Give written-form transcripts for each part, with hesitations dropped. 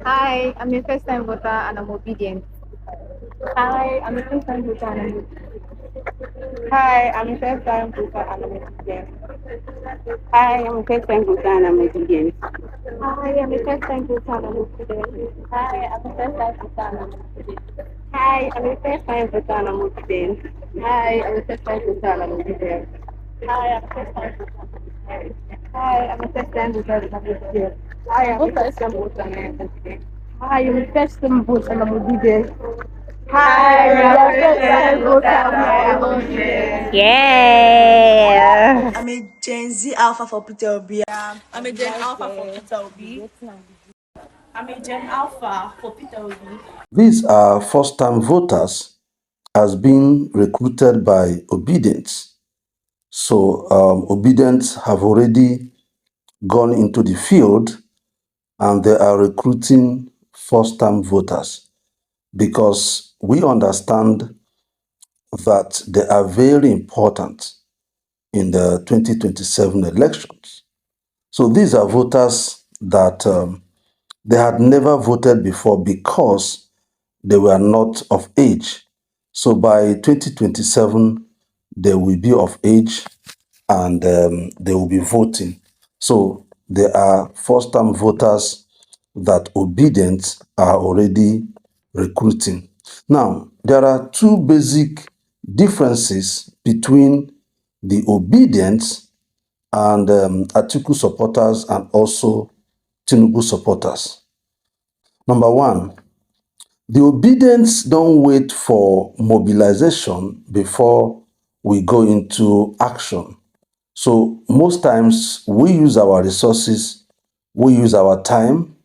Hi, I'm a first time voter and I'm obedient. Hi, I'm a first time voter and I'm Hi, I'm a first time voter and I'm a student. Hi, I'm a first time voter and I'm obedient. Hi, I'm a first time voter and I'm student. Hi, I'm a first time voter and I'm a student. Hi, I'm a first time voter and I'm obedient. Hi, I'm a first time voter and I'm a student. Hi, I'm a first time voter. Hi, I'm a first time voter and I'm obedient. Hi, I'm a first time voter and I'm a student. Hi, I'm a first time voter and I'm obedient. Hi, we We are are first first time time voters. voter. We I are am obedient. obedient. Yeah. I'm a Gen Z Alpha for Peter Obi. I'm a Gen Alpha for Peter Obi. I'm a Gen Alpha for Peter Obi. These are first-time voters has been recruited by Obidients. So Obidients have already gone into the field and they are recruiting first-time voters because we understand that they are very important in the 2027 elections. So these are voters that they had never voted before because they were not of age. So by 2027, they will be of age and they will be voting. So they are first-time voters that Obedience are already recruiting. Now, there are two basic differences between the Obedience and Atiku supporters and also Tinubu supporters. Number one, the Obedience don't wait for mobilization before we go into action. So most times we use our resources, we use our time,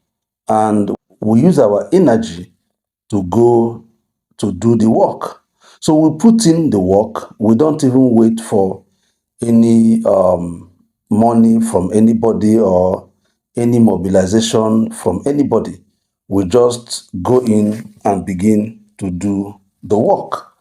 and we use our energy to go to do the work. So we put in the work. We don't even wait for any money from anybody or any mobilization from anybody. We just go in and begin to do the work.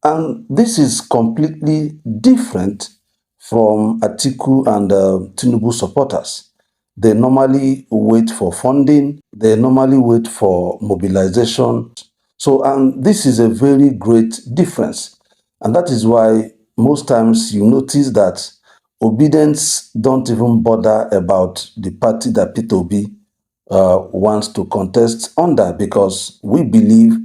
And this is completely different from Atiku and Tinubu supporters. They normally wait for funding, they normally wait for mobilization. So, and this is a very great difference. And that is why most times you notice that Obedience don't even bother about the party that Peter Obi wants to contest under because we believe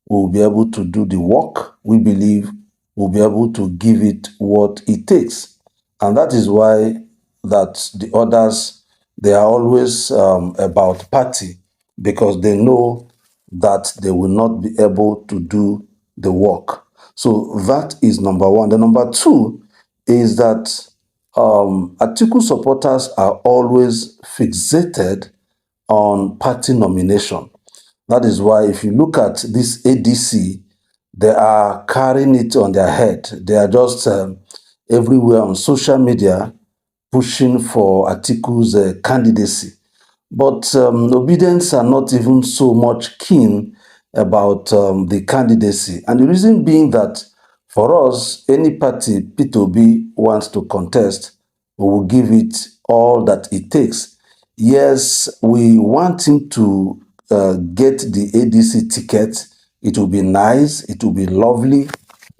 we'll be able to do the work. We believe we'll be able to give it what it takes. And that is why that the others, they are always about party because they know that they will not be able to do the work. So that is number one. The number two is that Atiku supporters are always fixated on party nomination. That is why if you look at this ADC, they are carrying it on their head. They are just everywhere on social media pushing for Atiku's candidacy. But Obedience are not even so much keen about the candidacy. And the reason being that for us, any party P2B wants to contest, we will give it all that it takes. Yes, we want him to get the ADC ticket. It will be nice, it will be lovely,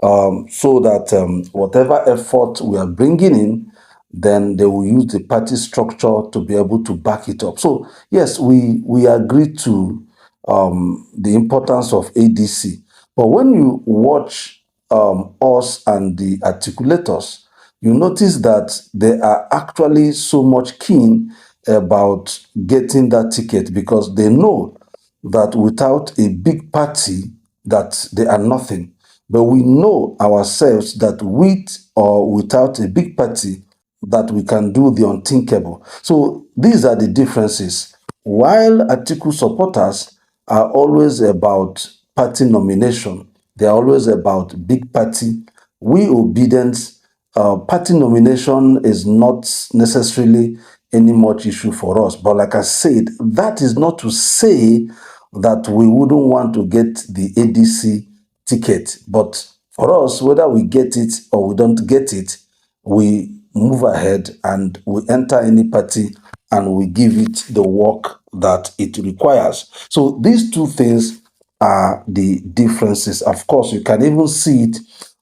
so that whatever effort we are bringing in, then they will use the party structure to be able to back it up. So yes, we agree to the importance of ADC. But when you watch us and the articulators, you notice that they are actually so much keen about getting that ticket because they know that without a big party that they are nothing. But we know ourselves that with or without a big party that we can do the unthinkable. So these are the differences. While Atiku supporters are always about party nomination, they are always about big party. We Obedience, party nomination is not necessarily any much issue for us. But like I said, that is not to say that we wouldn't want to get the ADC ticket. But for us, whether we get it or we don't get it, we move ahead and we enter any party and we give it the work that it requires. So these two things are the differences. Of course, you can even see it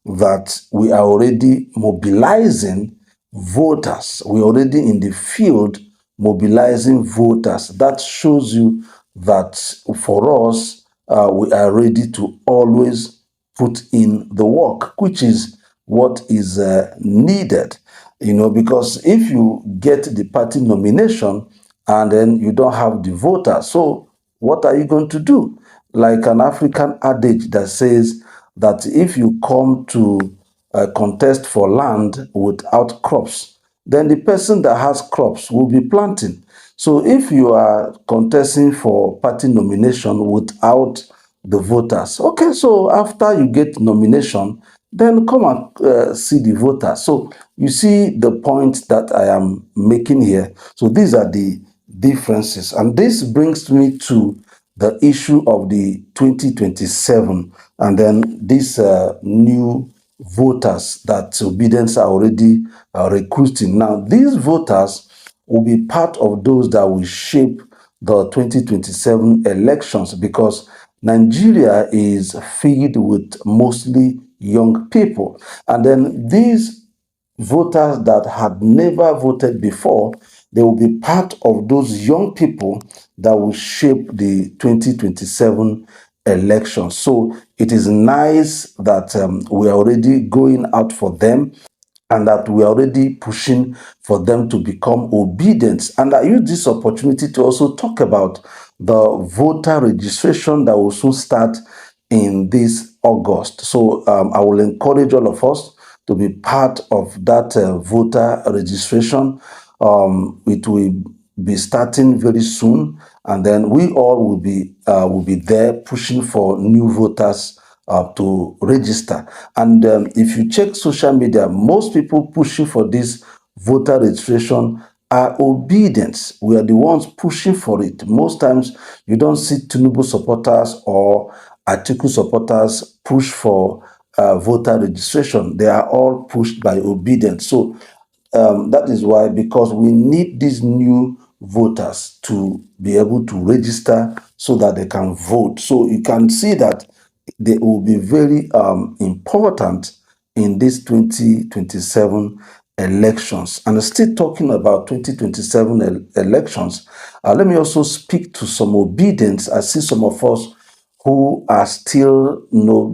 that we are already mobilizing voters. We're already in the field mobilizing voters. That shows you that for us, we are ready to always put in the work, which is what is needed. Because if you get the party nomination and then you don't have the voter, so what are you going to do? Like an African adage that says that if you come to contest for land without crops, then the person that has crops will be planting. So if you are contesting for party nomination without the voters, okay, so after you get nomination, then come and see the voters. So you see the point that I am making here. So these are the differences. And this brings me to the issue of the 2027 and then these new voters that Obidients are already recruiting. Now, these voters will be part of those that will shape the 2027 elections because Nigeria is filled with mostly young people. And then these voters that had never voted before, they will be part of those young people that will shape the 2027 elections. So it is nice that we are already going out for them and that we are already pushing for them to become obedient. And I use this opportunity to also talk about the voter registration that will soon start in this August. So I will encourage all of us to be part of that voter registration. It will be starting very soon, and then we all will be there pushing for new voters to register. And if you check social media, most people pushing for this voter registration are obedient. We are the ones pushing for it. Most times, you don't see Tinubu supporters or Atiku supporters push for voter registration. They are all pushed by obedience. So that is why, because we need these new voters to be able to register so that they can vote. So you can see that they will be very important in these 2027 elections. And still talking about 2027 elections, let me also speak to some obedience. I see some of us who are still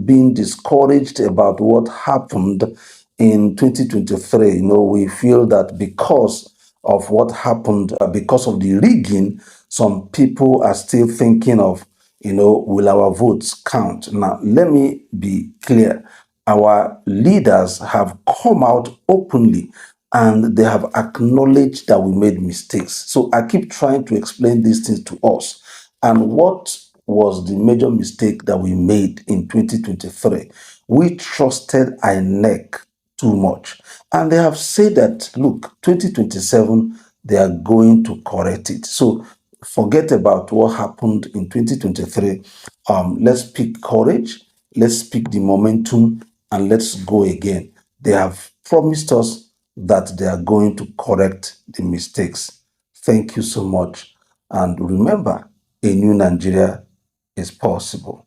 being discouraged about what happened in 2023. We feel that because of what happened, because of the rigging, some people are still thinking of, will our votes count? Now, let me be clear. Our leaders have come out openly and they have acknowledged that we made mistakes. So I keep trying to explain these things to us. And what was the major mistake that we made in 2023? We trusted INEC too much. And they have said that, look, 2027, they are going to correct it. So forget about what happened in 2023. Let's pick courage, let's pick the momentum, and let's go again. They have promised us that they are going to correct the mistakes. Thank you so much. And remember, a new Nigeria is possible.